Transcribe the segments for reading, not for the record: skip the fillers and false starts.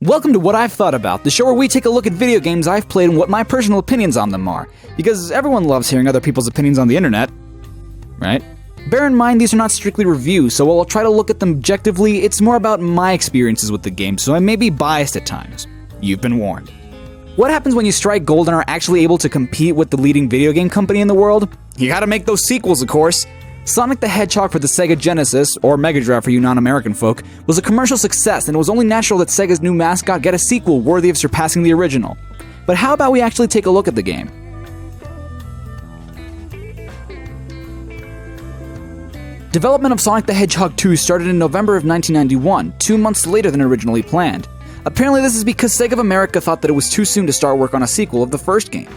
Welcome to What I've Thought About, the show where we take a look at video games I've played and what my personal opinions on them are. Because everyone loves hearing other people's opinions on the internet, right? Bear in mind these are not strictly reviews, so while I'll try to look at them objectively, it's more about my experiences with the game, so I may be biased at times. You've been warned. What happens when you strike gold and are actually able to compete with the leading video game company in the world? You gotta make those sequels, of course. Sonic the Hedgehog for the Sega Genesis, or Mega Drive for you non-American folk, was a commercial success, and it was only natural that Sega's new mascot get a sequel worthy of surpassing the original. But how about we actually take a look at the game? Development of Sonic the Hedgehog 2 started in November of 1991, 2 months later than originally planned. Apparently this is because Sega of America thought that it was too soon to start work on a sequel of the first game.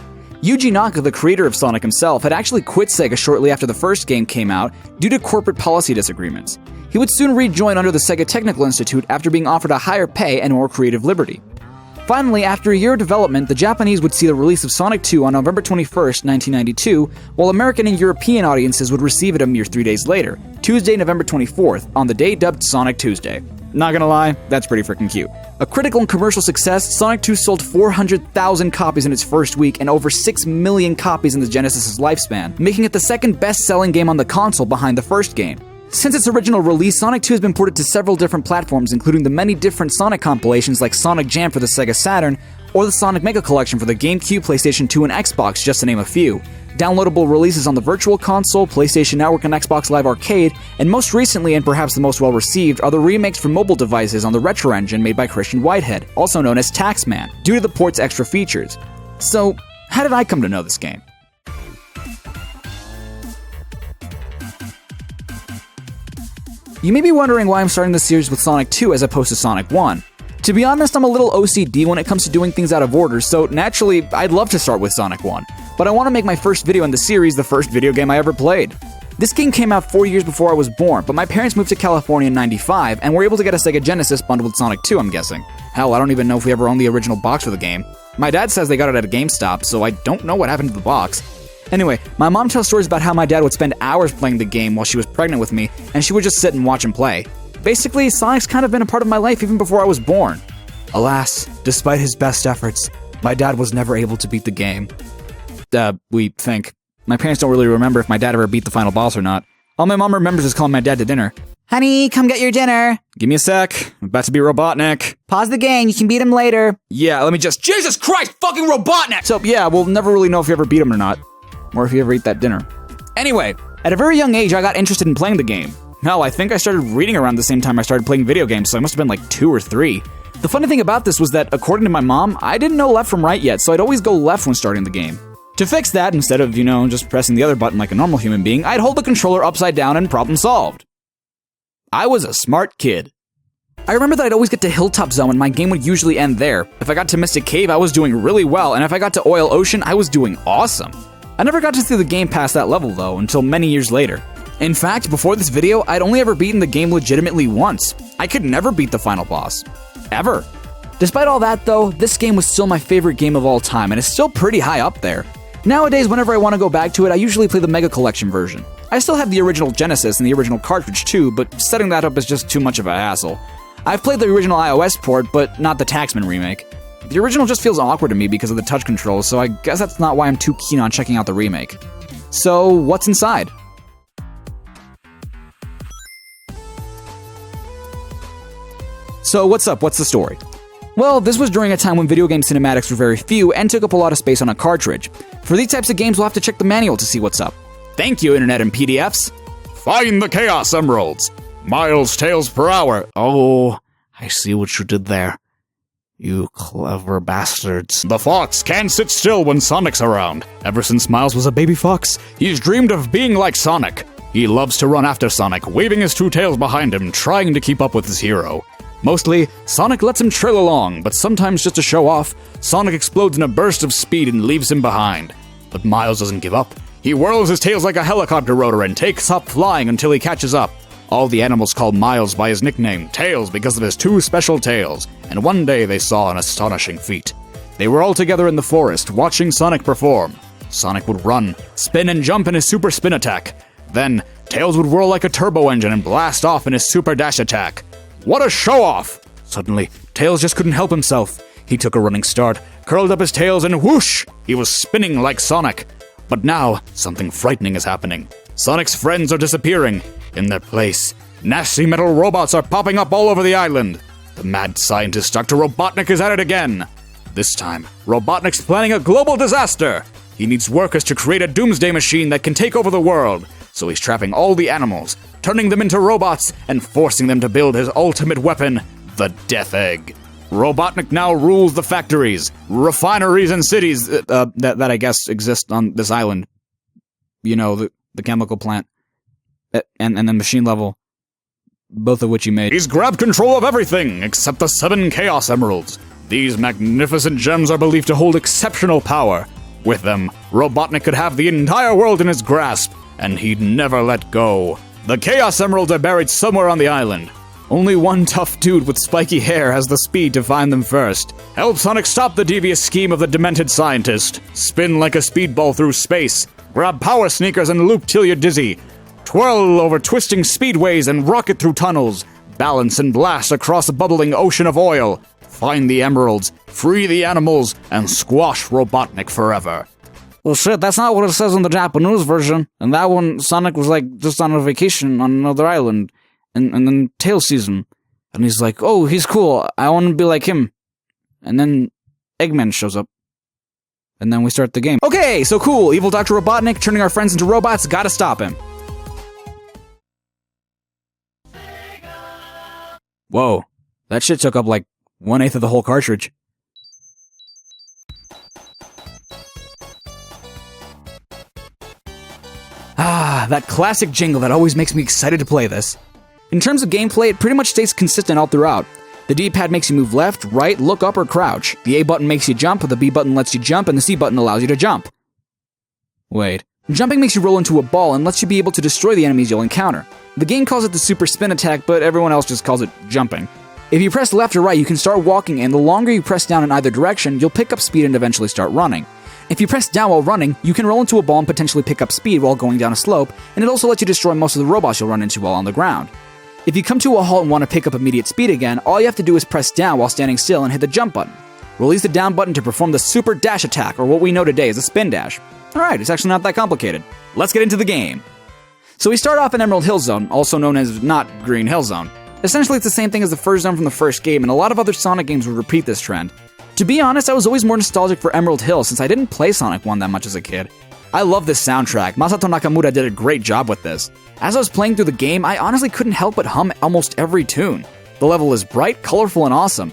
Yuji Naka, the creator of Sonic himself, had actually quit Sega shortly after the first game came out due to corporate policy disagreements. He would soon rejoin under the Sega Technical Institute after being offered a higher pay and more creative liberty. Finally, after a year of development, the Japanese would see the release of Sonic 2 on November 21st, 1992, while American and European audiences would receive it a mere 3 days later, Tuesday, November 24th, on the day dubbed Sonic Tuesday. Not gonna lie, that's pretty freaking cute. A critical and commercial success, Sonic 2 sold 400,000 copies in its first week and over 6 million copies in the Genesis' lifespan, making it the second best-selling game on the console behind the first game. Since its original release, Sonic 2 has been ported to several different platforms, including the many different Sonic compilations like Sonic Jam for the Sega Saturn, or the Sonic Mega Collection for the GameCube, PlayStation 2, and Xbox, just to name a few. Downloadable releases on the Virtual Console, PlayStation Network, and Xbox Live Arcade, and most recently, and perhaps the most well-received, are the remakes for mobile devices on the Retro Engine made by Christian Whitehead, also known as Taxman, due to the port's extra features. So, how did I come to know this game? You may be wondering why I'm starting this series with Sonic 2 as opposed to Sonic 1. To be honest, I'm a little OCD when it comes to doing things out of order, so naturally, I'd love to start with Sonic 1. But I want to make my first video in the series the first video game I ever played. This game came out 4 years before I was born, but my parents moved to California in '95 and were able to get a Sega Genesis bundled with Sonic 2, I'm guessing. Hell, I don't even know if we ever owned the original box for the game. My dad says they got it at a GameStop, so I don't know what happened to the box. Anyway, my mom tells stories about how my dad would spend hours playing the game while she was pregnant with me, and she would just sit and watch him play. Basically, Sonic's kind of been a part of my life even before I was born. Alas, despite his best efforts, my dad was never able to beat the game. We think. My parents don't really remember if my dad ever beat the final boss or not. All my mom remembers is calling my dad to dinner. Honey, come get your dinner. Give me a sec. I'm about to be Robotnik. Pause the game, you can beat him later. Yeah, let me just... Jesus Christ, fucking Robotnik! So yeah, we'll never really know if you ever beat him or not. Or if you ever eat that dinner. Anyway, at a very young age, I got interested in playing the game. Hell, I think I started reading around the same time I started playing video games, so I must have been like 2 or 3. The funny thing about this was that, according to my mom, I didn't know left from right yet, so I'd always go left when starting the game. To fix that, instead of, just pressing the other button like a normal human being, I'd hold the controller upside down and problem solved. I was a smart kid. I remember that I'd always get to Hilltop Zone and my game would usually end there. If I got to Mystic Cave, I was doing really well, and if I got to Oil Ocean, I was doing awesome. I never got to see the game past that level, though, until many years later. In fact, before this video, I'd only ever beaten the game legitimately once. I could never beat the final boss. Ever. Despite all that, though, this game was still my favorite game of all time, and it's still pretty high up there. Nowadays, whenever I want to go back to it, I usually play the Mega Collection version. I still have the original Genesis and the original cartridge too, but setting that up is just too much of a hassle. I've played the original iOS port, but not the Taxman remake. The original just feels awkward to me because of the touch controls, so I guess that's not why I'm too keen on checking out the remake. So, what's inside? So, what's up? What's the story? Well, this was during a time when video game cinematics were very few and took up a lot of space on a cartridge. For these types of games, we'll have to check the manual to see what's up. Thank you, Internet and PDFs. Find the Chaos Emeralds. Miles tails per hour. Oh, I see what you did there. You clever bastards. The fox can't sit still when Sonic's around. Ever since Miles was a baby fox, he's dreamed of being like Sonic. He loves to run after Sonic, waving his 2 tails behind him, trying to keep up with his hero. Mostly, Sonic lets him trail along, but sometimes just to show off, Sonic explodes in a burst of speed and leaves him behind. But Miles doesn't give up. He whirls his tails like a helicopter rotor and takes up flying until he catches up. All the animals call Miles by his nickname, Tails, because of his 2 special tails, and one day they saw an astonishing feat. They were all together in the forest, watching Sonic perform. Sonic would run, spin and jump in his super spin attack. Then, Tails would whirl like a turbo engine and blast off in his super dash attack. What a show-off! Suddenly, Tails just couldn't help himself. He took a running start, curled up his tails, and whoosh! He was spinning like Sonic. But now, something frightening is happening. Sonic's friends are disappearing. In their place, nasty metal robots are popping up all over the island. The mad scientist Dr. Robotnik is at it again. This time, Robotnik's planning a global disaster. He needs workers to create a doomsday machine that can take over the world. So he's trapping all the animals, turning them into robots, and forcing them to build his ultimate weapon, the Death Egg. Robotnik now rules the factories, refineries, and cities that I guess exist on this island. You know, the chemical plant. And the machine level. Both of which he made. He's grabbed control of everything except the 7 Chaos Emeralds. These magnificent gems are believed to hold exceptional power. With them, Robotnik could have the entire world in his grasp, and he'd never let go. The Chaos Emeralds are buried somewhere on the island. Only one tough dude with spiky hair has the speed to find them first. Help Sonic stop the devious scheme of the demented scientist. Spin like a speedball through space. Grab power sneakers and loop till you're dizzy. Twirl over twisting speedways and rocket through tunnels. Balance and blast across a bubbling ocean of oil. Find the emeralds, free the animals, and squash Robotnik forever. Well, shit, that's not what it says in the Japanese version. And that one, Sonic was like just on a vacation on another island. And then Tails sees him. And he's like, oh, he's cool. I want to be like him. And then Eggman shows up. And then we start the game. Okay, so cool. Evil Dr. Robotnik turning our friends into robots. Gotta stop him. Whoa. That shit took up like 1/8 of the whole cartridge. Ah, that classic jingle that always makes me excited to play this. In terms of gameplay, it pretty much stays consistent all throughout. The D-pad makes you move left, right, look up, or crouch. The A button makes you jump, the B button lets you jump, and the C button allows you to jump. Wait. Jumping makes you roll into a ball and lets you be able to destroy the enemies you'll encounter. The game calls it the super spin attack, but everyone else just calls it jumping. If you press left or right, you can start walking, and the longer you press down in either direction, you'll pick up speed and eventually start running. If you press down while running, you can roll into a ball and potentially pick up speed while going down a slope, and it also lets you destroy most of the robots you'll run into while on the ground. If you come to a halt and want to pick up immediate speed again, all you have to do is press down while standing still and hit the jump button. Release the down button to perform the super dash attack, or what we know today as a spin dash. Alright, it's actually not that complicated. Let's get into the game. So we start off in Emerald Hill Zone, also known as not Green Hill Zone. Essentially it's the same thing as the first zone from the first game, and a lot of other Sonic games would repeat this trend. To be honest, I was always more nostalgic for Emerald Hill since I didn't play Sonic 1 that much as a kid. I love this soundtrack. Masato Nakamura did a great job with this. As I was playing through the game, I honestly couldn't help but hum almost every tune. The level is bright, colorful, and awesome.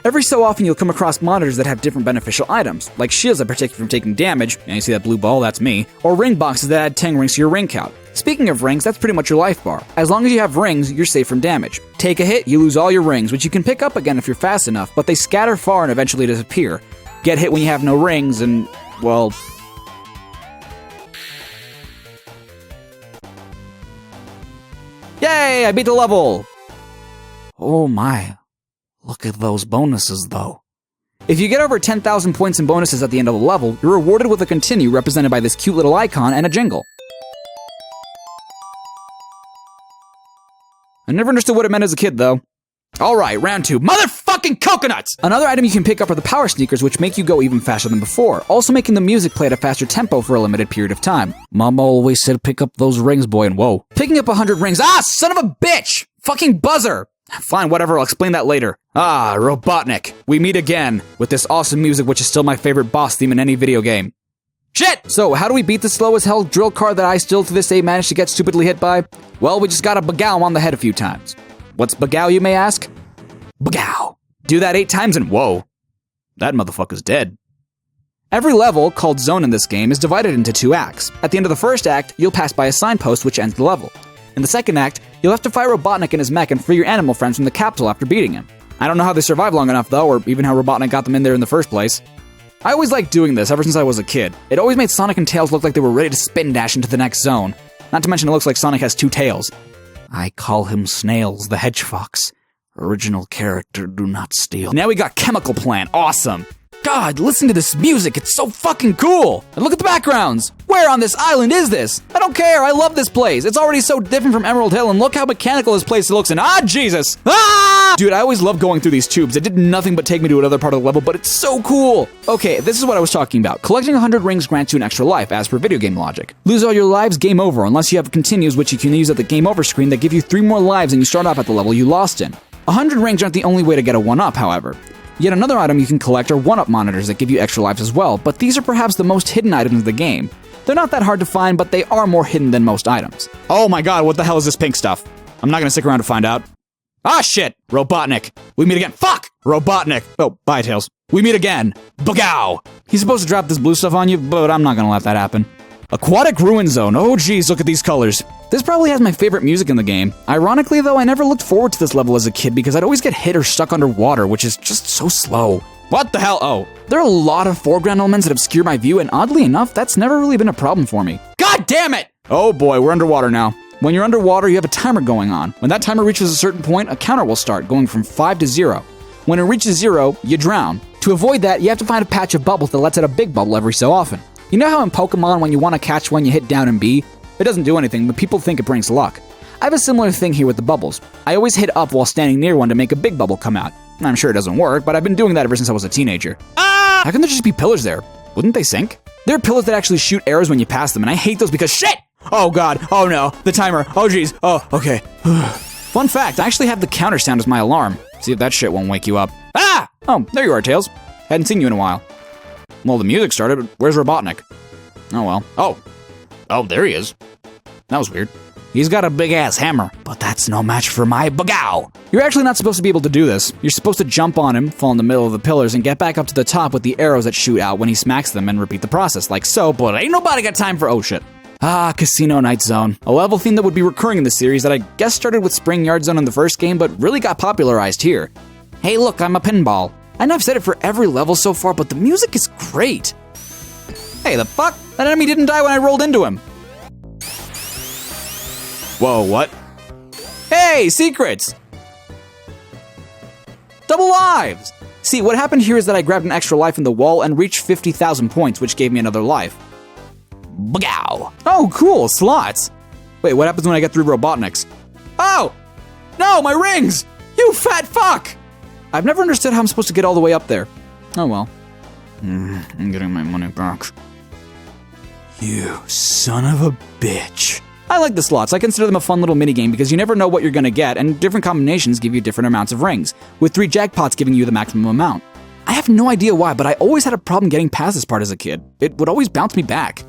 Every so often you'll come across monitors that have different beneficial items, like shields that protect you from taking damage, and you see that blue ball, that's me, or ring boxes that add 10 rings to your ring count. Speaking of rings, that's pretty much your life bar. As long as you have rings, you're safe from damage. Take a hit, you lose all your rings, which you can pick up again if you're fast enough, but they scatter far and eventually disappear. Get hit when you have no rings, and, well... Yay, I beat the level! Oh my, look at those bonuses though. If you get over 10,000 points in bonuses at the end of the level, you're rewarded with a continue represented by this cute little icon and a jingle. I never understood what it meant as a kid though. Alright, round 2. Motherfucking coconuts! Another item you can pick up are the power sneakers, which make you go even faster than before, also making the music play at a faster tempo for a limited period of time. Mama always said pick up those rings, boy, and whoa. Picking up 100 rings. Ah, son of a bitch! Fucking buzzer! Fine, whatever, I'll explain that later. Ah, Robotnik. We meet again, with this awesome music which is still my favorite boss theme in any video game. Shit! So, how do we beat the slow as hell drill car that I still to this day managed to get stupidly hit by? Well, we just gotta bagow him on the head a few times. What's bagow, you may ask? Bagow. Do that 8 times and whoa. That motherfucker's dead. Every level, called zone in this game, is divided into 2 acts. At the end of the first act, you'll pass by a signpost which ends the level. In the second act, you'll have to fight Robotnik and his mech and free your animal friends from the capsule after beating him. I don't know how they survived long enough though, or even how Robotnik got them in there in the first place. I always liked doing this ever since I was a kid. It always made Sonic and Tails look like they were ready to spin dash into the next zone. Not to mention it looks like Sonic has 2 tails. I call him Snails the Hedgehog. Original character, do not steal. Now we got Chemical Plant, awesome! God, listen to this music, it's so fucking cool! And look at the backgrounds! Where on this island is this? I don't care, I love this place. It's already so different from Emerald Hill, and look how mechanical this place looks, and Jesus! Ah! Dude, I always love going through these tubes. It did nothing but take me to another part of the level, but it's so cool! Okay, this is what I was talking about. Collecting 100 rings grants you an extra life, as per video game logic. Lose all your lives, game over, unless you have continues, which you can use at the game over screen that give you 3 more lives and you start off at the level you lost in. 100 rings aren't the only way to get a 1-up, however. Yet another item you can collect are 1-up monitors that give you extra lives as well, but these are perhaps the most hidden items of the game. They're not that hard to find, but they are more hidden than most items. Oh my god, what the hell is this pink stuff? I'm not gonna stick around to find out. Ah shit! Robotnik! We meet again. Fuck! Robotnik! Oh, bye, Tails. We meet again. Bagow! He's supposed to drop this blue stuff on you, but I'm not gonna let that happen. Aquatic Ruins Zone. Oh geez, look at these colors. This probably has my favorite music in the game. Ironically though, I never looked forward to this level as a kid because I'd always get hit or stuck underwater, which is just so slow. What the hell? Oh, there are a lot of foreground elements that obscure my view, and oddly enough, that's never really been a problem for me. God damn it! Oh boy, we're underwater now. When you're underwater, you have a timer going on. When that timer reaches a certain point, a counter will start, going from 5 to 0. When it reaches 0, you drown. To avoid that, you have to find a patch of bubbles that lets out a big bubble every so often. You know how in Pokemon, when you want to catch one, you hit down and B? It doesn't do anything, but people think it brings luck. I have a similar thing here with the bubbles. I always hit up while standing near one to make a big bubble come out. I'm sure it doesn't work, but I've been doing that ever since I was a teenager. Ah! How can there just be pillars there? Wouldn't they sink? There are pillars that actually shoot arrows when you pass them, and I hate those because shit! Oh god, oh no, the timer, oh geez, oh, okay. Fun fact, I actually have the counter sound as my alarm. See if that shit won't wake you up. Ah! Oh, there you are, Tails. Hadn't seen you in a while. Well, the music started, but where's Robotnik? Oh well. Oh, there he is. That was weird. He's got a big-ass hammer, but that's no match for my Bagow. You're actually not supposed to be able to do this. You're supposed to jump on him, fall in the middle of the pillars, and get back up to the top with the arrows that shoot out when he smacks them and repeat the process like so, but ain't nobody got time for oh shit. Ah, Casino Night Zone. A level theme that would be recurring in the series that I guess started with Spring Yard Zone in the first game, but really got popularized here. Hey look, I'm a pinball. I know I've said it for every level so far, but the music is great. Hey, the fuck? That enemy didn't die when I rolled into him. Whoa, what? Hey, secrets! Double lives! See, what happened here is that I grabbed an extra life in the wall and reached 50,000 points, which gave me another life. Bagow! Oh, cool, slots! Wait, what happens when I get through Robotniks? Oh! No, my rings! You fat fuck! I've never understood how I'm supposed to get all the way up there. Oh well. I'm getting my money back. You son of a bitch. I like the slots. I consider them a fun little minigame because you never know what you're gonna get, and different combinations give you different amounts of rings, with 3 jackpots giving you the maximum amount. I have no idea why, but I always had a problem getting past this part as a kid. It would always bounce me back.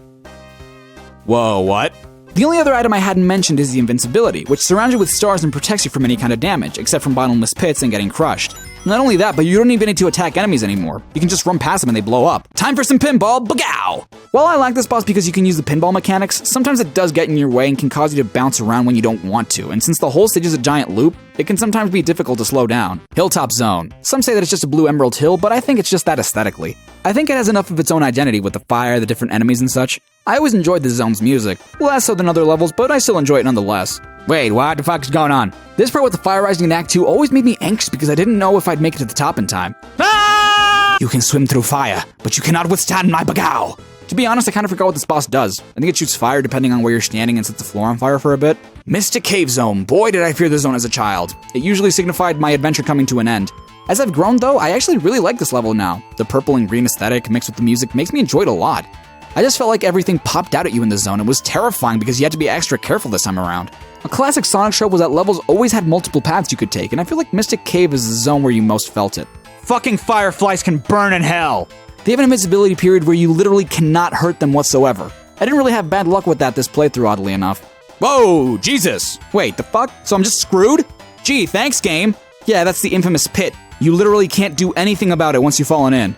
Whoa, what? The only other item I hadn't mentioned is the invincibility, which surrounds you with stars and protects you from any kind of damage, except from bottomless pits and getting crushed. Not only that, but you don't even need to attack enemies anymore. You can just run past them and they blow up. Time for some pinball, bagow! While I like this boss because you can use the pinball mechanics, sometimes it does get in your way and can cause you to bounce around when you don't want to, and since the whole stage is a giant loop, it can sometimes be difficult to slow down. Hilltop Zone. Some say that it's just a blue emerald hill, but I think it's just that aesthetically. I think it has enough of its own identity with the fire, the different enemies and such. I always enjoyed the zone's music. Less so than other levels, but I still enjoy it nonetheless. Wait, what the fuck is going on? This part with the fire rising in Act 2 always made me anxious because I didn't know if I'd make it to the top in time. Ah! You can swim through fire, but you cannot withstand my bagow! To be honest, I kind of forgot what this boss does. I think it shoots fire depending on where you're standing and sets the floor on fire for a bit. Mystic Cave Zone. Boy, did I fear this zone as a child. It usually signified my adventure coming to an end. As I've grown though, I actually really like this level now. The purple and green aesthetic mixed with the music makes me enjoy it a lot. I just felt like everything popped out at you in the zone. It was terrifying because you had to be extra careful this time around. A classic Sonic trope was that levels always had multiple paths you could take, and I feel like Mystic Cave is the zone where you most felt it. Fucking fireflies can burn in hell! They have an invincibility period where you literally cannot hurt them whatsoever. I didn't really have bad luck with that this playthrough, oddly enough. Whoa, Jesus! Wait, the fuck? So I'm just screwed? Gee, thanks, game! Yeah, that's the infamous pit. You literally can't do anything about it once you've fallen in.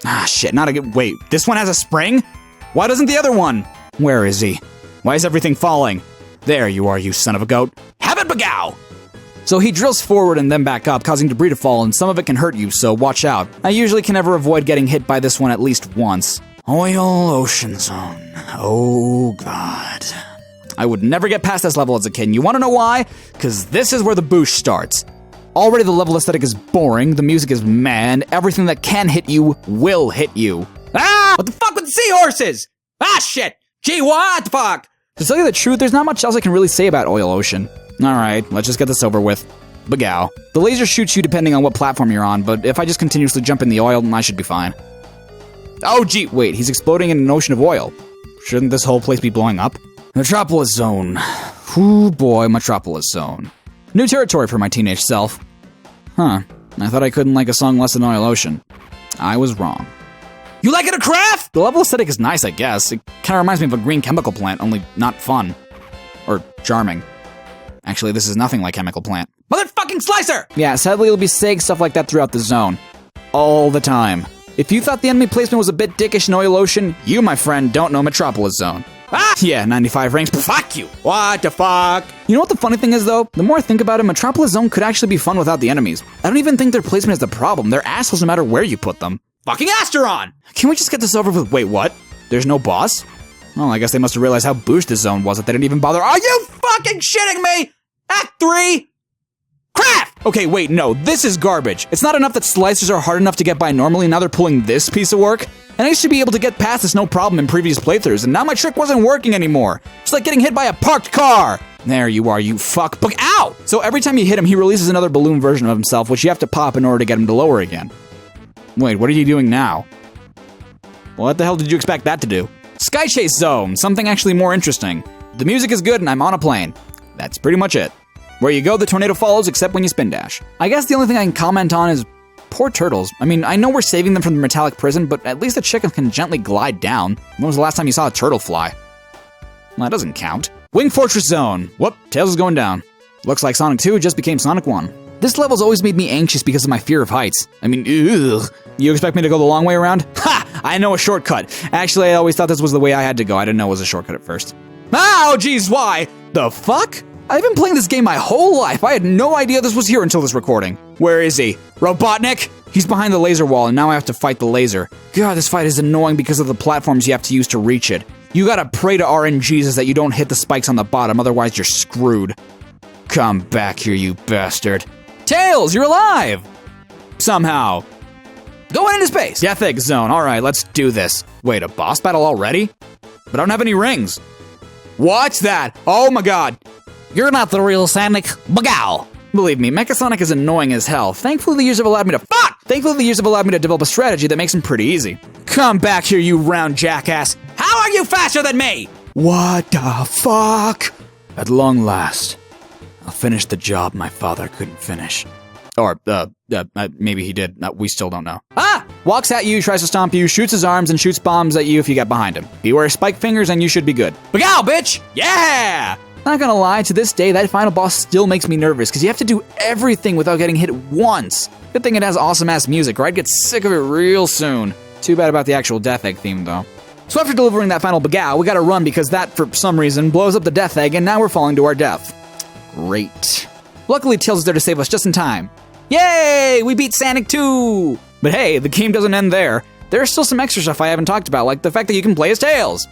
Ah, shit, not a good— wait, this one has a spring? Why doesn't the other one? Where is he? Why is everything falling? There you are, you son of a goat. Have it, bagow! So he drills forward and then back up, causing debris to fall, and some of it can hurt you, so watch out. I usually can never avoid getting hit by this one at least once. Oil Ocean Zone. Oh god. I would never get past this level as a kid, and you wanna know why? Cause this is where the boosh starts. Already the level aesthetic is boring, the music is meh, and everything that can hit you will hit you. Ah! What the fuck with the seahorses? Ah, shit! Gee, what the fuck? To tell you the truth, there's not much else I can really say about Oil Ocean. Alright, let's just get this over with. Bagow. The laser shoots you depending on what platform you're on, but if I just continuously jump in the oil, then I should be fine. Oh gee, wait, he's exploding in an ocean of oil. Shouldn't this whole place be blowing up? Metropolis Zone. Ooh boy, Metropolis Zone. New territory for my teenage self. Huh, I thought I couldn't like a song less than Oil Ocean. I was wrong. You like it a craft? The level aesthetic is nice, I guess. It kinda reminds me of a green chemical plant, only not fun. Or charming. Actually, this is nothing like chemical plant. Motherfucking slicer! Yeah, sadly you'll be saying stuff like that throughout the zone. All the time. If you thought the enemy placement was a bit dickish in Oil Ocean, you, my friend, don't know Metropolis Zone. Ah! Yeah, 95 rings. Fuck you! What the fuck? You know what the funny thing is, though? The more I think about it, Metropolis Zone could actually be fun without the enemies. I don't even think their placement is the problem. They're assholes no matter where you put them. Fucking Asteron! Can we just get this over with? Wait, what? There's no boss? Well, I guess they must have realized how boost this zone was that they didn't even bother. Are you fucking shitting me? Act 3? Craft! Okay, wait, no, this is garbage. It's not enough that slicers are hard enough to get by normally, now they're pulling this piece of work. And I used to be able to get past this no problem in previous playthroughs, and now my trick wasn't working anymore. It's like getting hit by a parked car. There you are, you fuck. But ow! So every time you hit him, he releases another balloon version of himself, which you have to pop in order to get him to lower again. Wait, what are you doing now? What the hell did you expect that to do? Sky Chase Zone, something actually more interesting. The music is good and I'm on a plane. That's pretty much it. Where you go, the tornado follows, except when you spin dash. I guess the only thing I can comment on is poor turtles. I mean, I know we're saving them from the metallic prison, but at least the chicken can gently glide down. When was the last time you saw a turtle fly? Well, that doesn't count. Wing Fortress Zone. Whoop, Tails is going down. Looks like Sonic 2 just became Sonic 1. This level's always made me anxious because of my fear of heights. I mean, ugh. You expect me to go the long way around? Ha! I know a shortcut. Actually, I always thought this was the way I had to go. I didn't know it was a shortcut at first. Oh, geez, why? The fuck? I've been playing this game my whole life. I had no idea this was here until this recording. Where is he? Robotnik? He's behind the laser wall, and now I have to fight the laser. God, this fight is annoying because of the platforms you have to use to reach it. You gotta pray to RNGesus that you don't hit the spikes on the bottom, otherwise you're screwed. Come back here, you bastard. Tails, you're alive! Somehow. Going into space! Death Zone, alright, let's do this. Wait, a boss battle already? But I don't have any rings. What's that? Oh my god. You're not the real Sonic. Bagow! Believe me, Mecha Sonic is annoying as hell. Thankfully the years have allowed me to develop a strategy that makes him pretty easy. Come back here, you round jackass. How are you faster than me? What the fuck? At long last, I'll finish the job my father couldn't finish. Or, maybe he did. We still don't know. Ah! Walks at you, tries to stomp you, shoots his arms, and shoots bombs at you if you get behind him. Beware spike fingers and you should be good. Bagow, bitch! Yeah! Not gonna lie, to this day, that final boss still makes me nervous, because you have to do everything without getting hit once. Good thing it has awesome-ass music, or I'd get sick of it real soon. Too bad about the actual Death Egg theme, though. So after delivering that final bagow, we gotta run because that, for some reason, blows up the Death Egg, and now we're falling to our death. Great. Luckily, Tails is there to save us just in time. Yay! We beat Sonic 2! But hey, the game doesn't end there. There's still some extra stuff I haven't talked about, like the fact that you can play as Tails.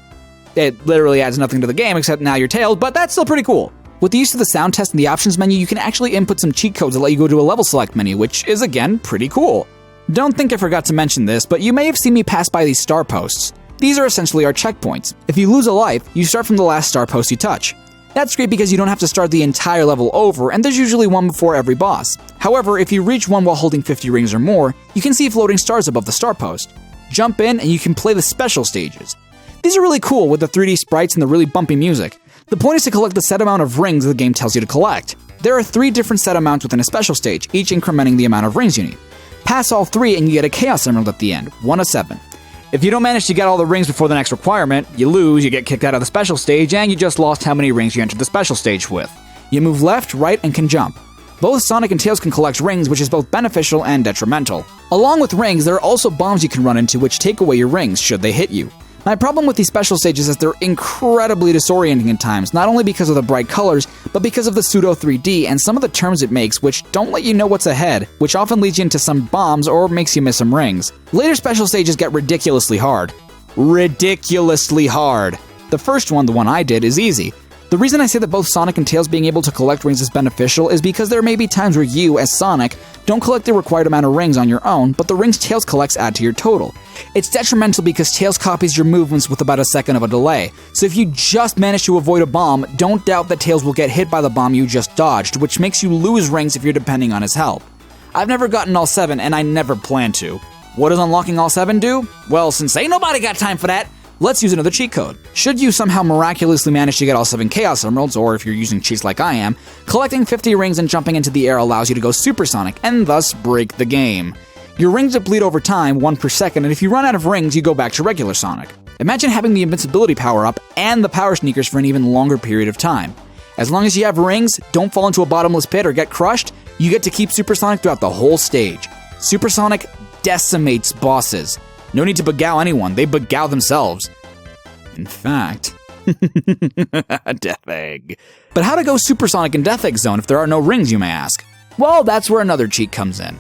It literally adds nothing to the game except now you're Tails, but that's still pretty cool. With the use of the sound test and the options menu, you can actually input some cheat codes that let you go to a level select menu, which is again pretty cool. Don't think I forgot to mention this, but you may have seen me pass by these star posts. These are essentially our checkpoints. If you lose a life, you start from the last star post you touch. That's great because you don't have to start the entire level over, and there's usually one before every boss. However, if you reach one while holding 50 rings or more, you can see floating stars above the star post. Jump in and you can play the special stages. These are really cool with the 3D sprites and the really bumpy music. The point is to collect the set amount of rings the game tells you to collect. There are 3 different set amounts within a special stage, each incrementing the amount of rings you need. Pass all 3 and you get a Chaos Emerald at the end, 1 of 7. If you don't manage to get all the rings before the next requirement, you lose, you get kicked out of the special stage, and you just lost how many rings you entered the special stage with. You move left, right, and can jump. Both Sonic and Tails can collect rings, which is both beneficial and detrimental. Along with rings, there are also bombs you can run into which take away your rings should they hit you. My problem with these special stages is they're incredibly disorienting at times, not only because of the bright colors, but because of the pseudo 3D and some of the turns it makes which don't let you know what's ahead, which often leads you into some bombs or makes you miss some rings. Later special stages get ridiculously hard. Ridiculously hard. The first one, the one I did, is easy. The reason I say that both Sonic and Tails being able to collect rings is beneficial is because there may be times where you, as Sonic, don't collect the required amount of rings on your own, but the rings Tails collects add to your total. It's detrimental because Tails copies your movements with about a second of a delay, so if you just manage to avoid a bomb, don't doubt that Tails will get hit by the bomb you just dodged, which makes you lose rings if you're depending on his help. I've never gotten all 7, and I never plan to. What does unlocking all 7 do? Well, since ain't nobody got time for that, let's use another cheat code. Should you somehow miraculously manage to get all 7 Chaos Emeralds, or if you're using cheats like I am, collecting 50 rings and jumping into the air allows you to go Supersonic, and thus break the game. Your rings deplete over time, 1 per second, and if you run out of rings, you go back to regular Sonic. Imagine having the invincibility power-up and the power sneakers for an even longer period of time. As long as you have rings, don't fall into a bottomless pit or get crushed, you get to keep Supersonic throughout the whole stage. Supersonic decimates bosses. No need to beguile anyone, they beguile themselves. In fact, Death Egg. But how to go Supersonic in Death Egg Zone if there are no rings, you may ask? Well, that's where another cheat comes in.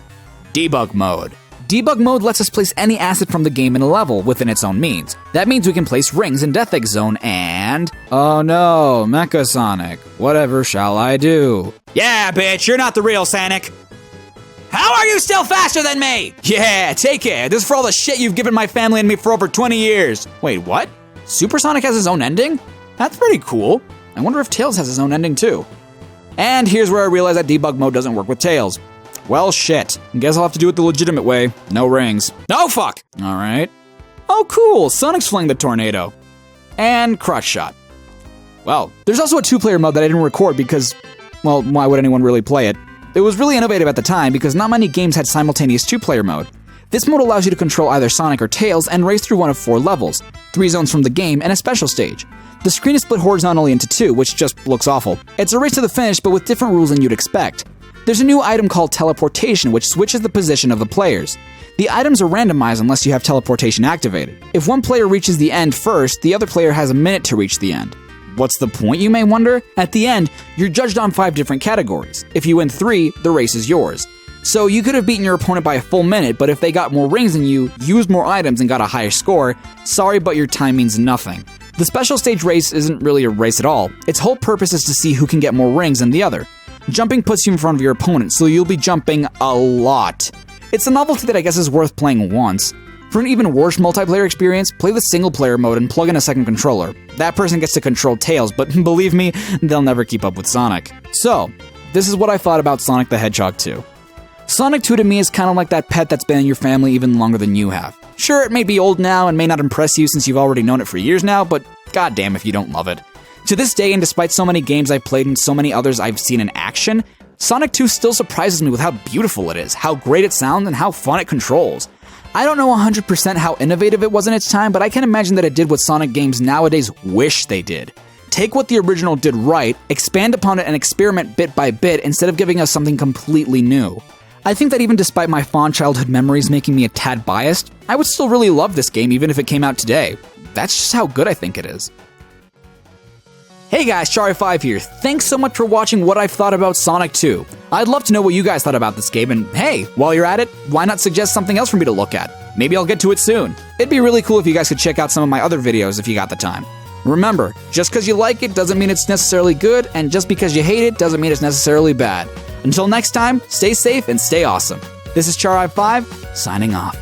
Debug Mode. Debug Mode lets us place any asset from the game in a level within its own means. That means we can place rings in Death Egg Zone and... Oh no, Mecha Sonic. Whatever shall I do? Yeah, bitch, you're not the real Sonic. How are you still faster than me? Yeah, take it. This is for all the shit you've given my family and me for over 20 years. Wait, what? Supersonic has his own ending? That's pretty cool. I wonder if Tails has his own ending too. And here's where I realize that Debug Mode doesn't work with Tails. Well, shit. Guess I'll have to do it the legitimate way. No rings. No fuck! Alright. Oh, cool. Sonic's fling the tornado. And crotch shot. Well, there's also a 2-player mode that I didn't record because, well, why would anyone really play it? It was really innovative at the time because not many games had simultaneous 2-player mode. This mode allows you to control either Sonic or Tails and race through one of 4 levels, 3 zones from the game, and a special stage. The screen is split horizontally into 2, which just looks awful. It's a race to the finish, but with different rules than you'd expect. There's a new item called teleportation, which switches the position of the players. The items are randomized unless you have teleportation activated. If one player reaches the end first, the other player has a minute to reach the end. What's the point, you may wonder? At the end, you're judged on 5 different categories. If you win 3, the race is yours. So you could have beaten your opponent by a full minute, but if they got more rings than you, used more items, and got a higher score, sorry, but your time means nothing. The special stage race isn't really a race at all. Its whole purpose is to see who can get more rings than the other. Jumping puts you in front of your opponent, so you'll be jumping a lot. It's a novelty that I guess is worth playing once. For an even worse multiplayer experience, play the single-player mode and plug in a second controller. That person gets to control Tails, but believe me, they'll never keep up with Sonic. So, this is what I thought about Sonic the Hedgehog 2. Sonic 2 to me is kind of like that pet that's been in your family even longer than you have. Sure, it may be old now and may not impress you since you've already known it for years now, but goddamn if you don't love it. To this day, and despite so many games I've played and so many others I've seen in action, Sonic 2 still surprises me with how beautiful it is, how great it sounds, and how fun it controls. I don't know 100% how innovative it was in its time, but I can imagine that it did what Sonic games nowadays wish they did. Take what the original did right, expand upon it, and experiment bit by bit instead of giving us something completely new. I think that even despite my fond childhood memories making me a tad biased, I would still really love this game even if it came out today. That's just how good I think it is. Hey guys, Chari5 here. Thanks so much for watching what I've thought about Sonic 2. I'd love to know what you guys thought about this game, and hey, while you're at it, why not suggest something else for me to look at? Maybe I'll get to it soon. It'd be really cool if you guys could check out some of my other videos if you got the time. Remember, just because you like it doesn't mean it's necessarily good, and just because you hate it doesn't mean it's necessarily bad. Until next time, stay safe and stay awesome. This is Chari5, signing off.